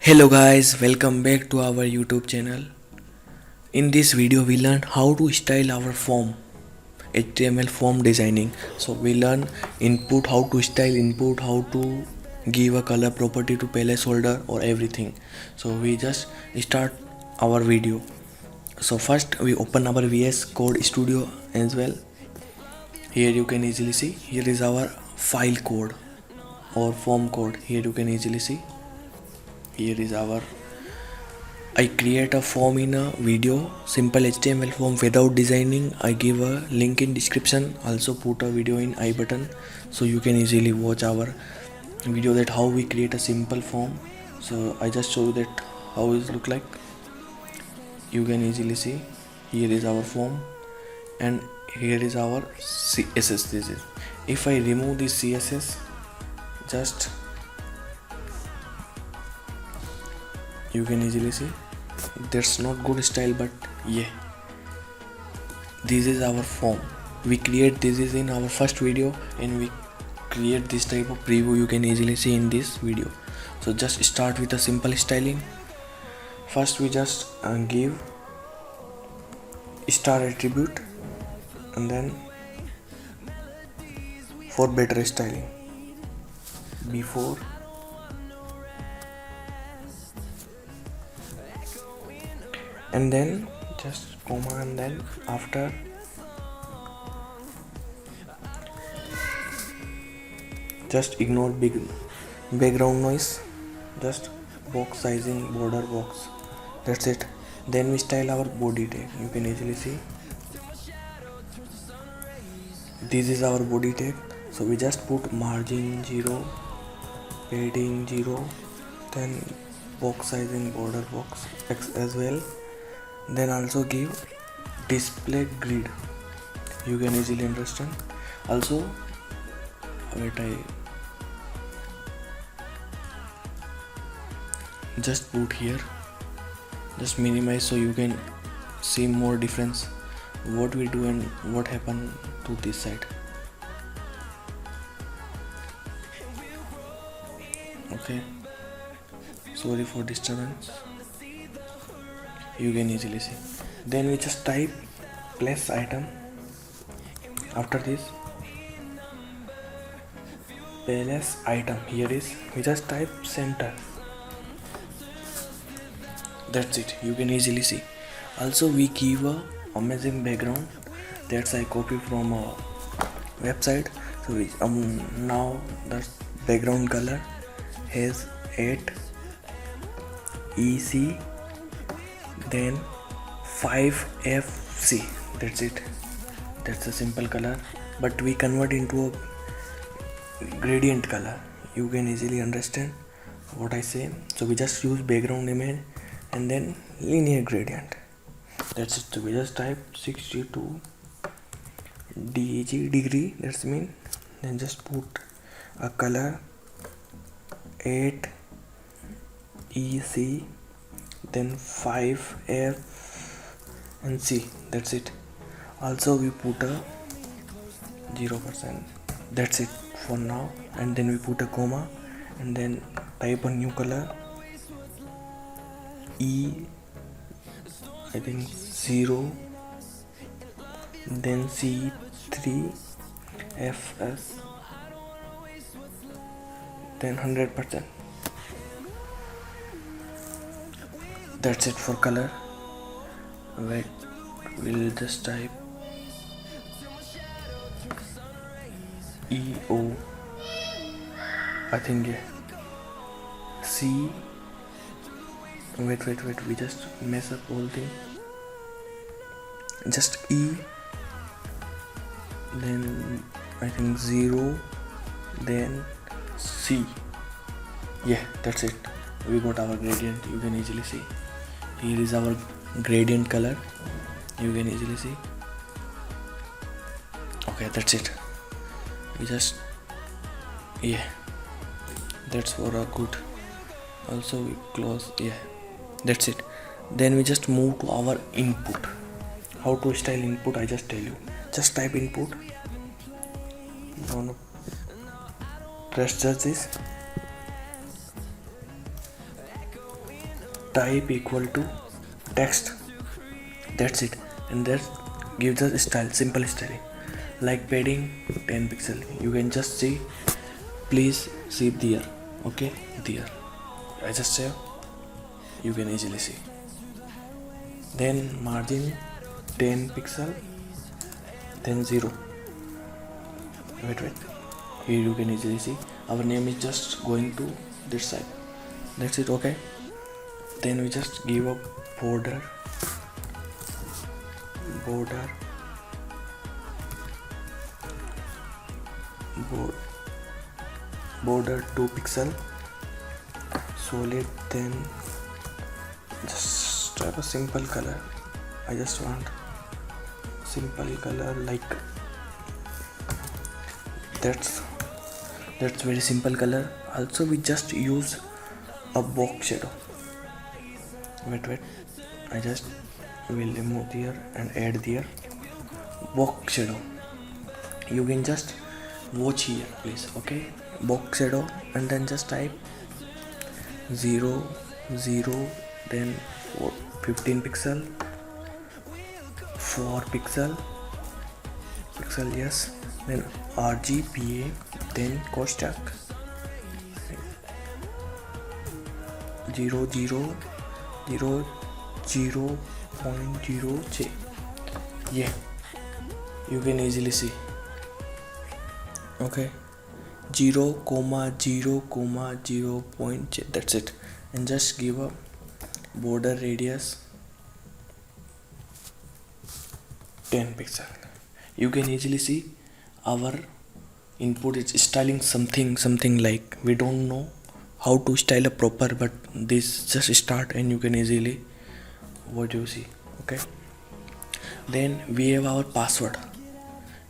Hello guys, welcome back to our YouTube channel. In this video we learn how to style our form, HTML form designing. So we learn input, how to style input, how to give a color property to placeholder or everything. So we just start our video. So first we open our VS Code Studio as well. Here you can easily see, here is our file code or form code. Here you can easily see, here is our I create a form in a video, simple HTML form without designing. I give a link in description, also put a video in I button, so you can easily watch our video that how we create a simple form. So I just show you that how it look like. You can easily see, here is our form and here is our CSS. This is, if I remove this CSS, just you can easily see that's not good style, but yeah, this is our form. We create this is in our first video and we create this type of preview. You can easily see in this video. So just start with a simple styling. First we just give star attribute, and then for better styling, before and then just comma, and then after just ignore big background noise, just box sizing, border box, that's it. Then we style our body tag. You can easily see this is our body tag. So we just put margin 0, padding 0, then box sizing, border box X as well. Then also give display grid. You can easily understand. Also wait, I just put here, just minimize so you can see more difference what we do and what happened to this side. Okay, sorry for disturbance. You can easily see. Then we just type place item. After this place item, here is, we just type center. That's it. You can easily see. Also we give a amazing background that's I copy from a website. So we, now the background color has 8 EC, then 5FC. That's it. That's a simple color, but we convert into a gradient color. You can easily understand what I say. So we just use background image and then linear gradient. That's it. So we just type 62 DG degree, that's mean, then just put a color 8 EC, then 5F and C. That's it. Also we put a 0%. That's it for now. And then we put a comma and then type a new color E, I think 0, then C3 FS, then 100%. That's it for color. Wait, we'll just type EO, I think, yeah. C, wait, we just mess up whole thing. Just E, then I think 0, then C. Yeah, that's it. We got our gradient. You can easily see. Here is our gradient color. You can easily see. Okay, that's it. We just, yeah, that's for a good. Also we close, yeah, that's it. Then we just move to our input. How to style input, I just tell you. Just type input. No, press just this. type equal to text. That's it. And that gives us style, simple styling. Like padding 10 pixel. You can just see, please see there. Okay, there. I just say you can easily see. Then margin 10 pixel, then 0. Wait. Here you can easily see our name is just going to this side. That's it. Okay. Then we just give a border 2 pixel solid. Then just have a simple color. I just want simple color like that's very simple color. Also we just use a box shadow. Wait, I just will remove here and add there box shadow. You can just watch here please. Okay, box shadow, and then just type 0 then 15 pixel 4 pixel yes, then RGBA, then Kotak 0.0J. Yeah, you can easily see. Okay, 0.0J. That's it. And just give a border radius 10 pixel. You can easily see our input is styling something like we don't know how to style a proper, but this just start and you can easily what you see. Okay, then we have our password.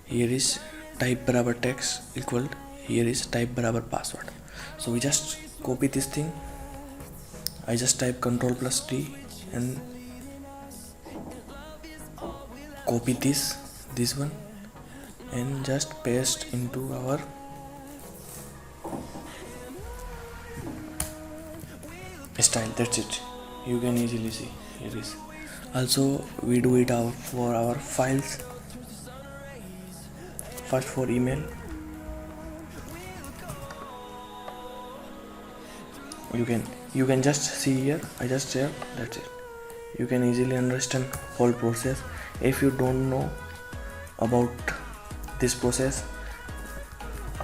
Here is type barabar text equal, here is type barabar password. So we just copy this thing. I just type Ctrl+T and copy this one and just paste into our style. That's it. You can easily see here is. Also we do it for our files. First for email, you can just see here. I just share. That's it. You can easily understand whole process. If you don't know about this process,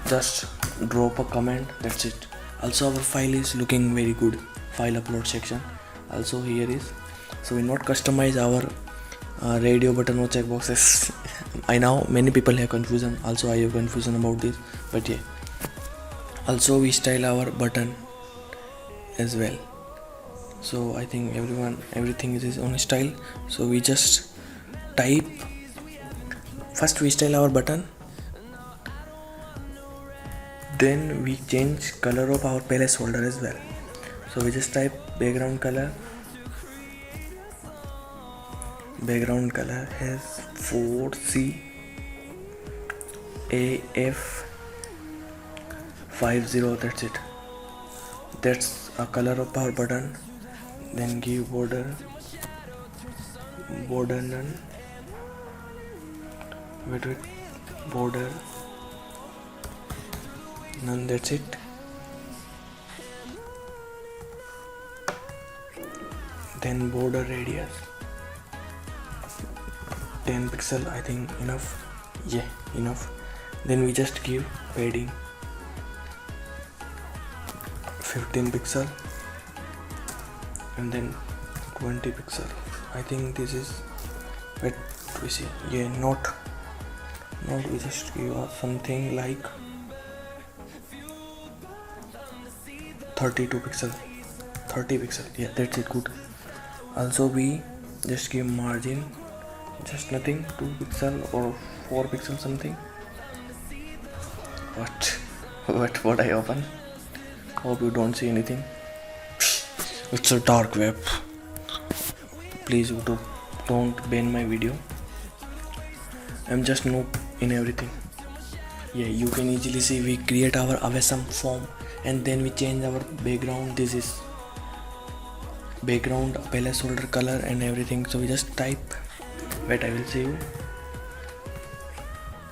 just drop a comment. That's it. Also our file is looking very good. File upload section also here is. So we not customize our radio button or checkboxes. I know many people have confusion. Also I have confusion about this, but yeah. Also we style our button as well. So I think everything is on style. So we just type. First we style our button. Then we change color of our placeholder as well. So we just type background color. Background color has 4C AF50. That's it. That's a color of our button. Then give border none. Wait, border none. That's it. Then border radius 10 pixel. I think enough. Yeah, enough. Then we just give padding 15 pixel and then 20 pixel. I think this is, wait, we see. Yeah, not we just give something like 30 pixel. Yeah, that's it. Good. Also we just give margin just nothing, 2 pixel or 4 pixel something. What I open? Hope you don't see anything. It's a dark web. Please YouTube, don't ban my video. I'm just noob in everything. Yeah, you can easily see we create our awesome form and then we change our background. This is background, placeholder color and everything. So we just type, wait, I will see you,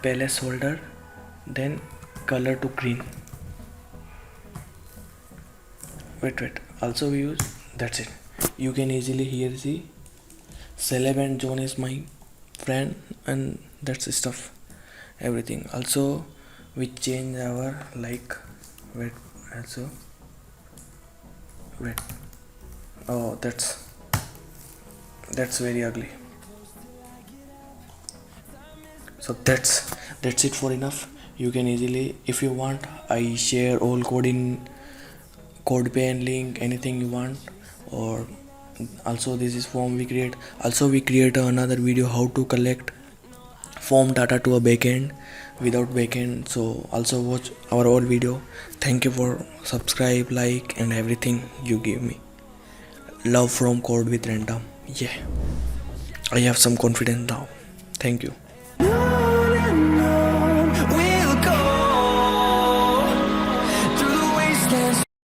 placeholder, then color to green. Wait, also we use, that's it. You can easily here see Celeb and John is my friend, and that's stuff, everything. Also we change our like, wait, also wait, oh that's very ugly. So that's it for enough. You can easily, if you want, I share all code in CodePay and link, anything you want. Or also this is form we create. Also we create another video how to collect form data to a backend without backend. So also watch our old video. Thank you for subscribe, like and everything you give me. Love from Code with Random. Yeah, I have some confidence now. Thank you.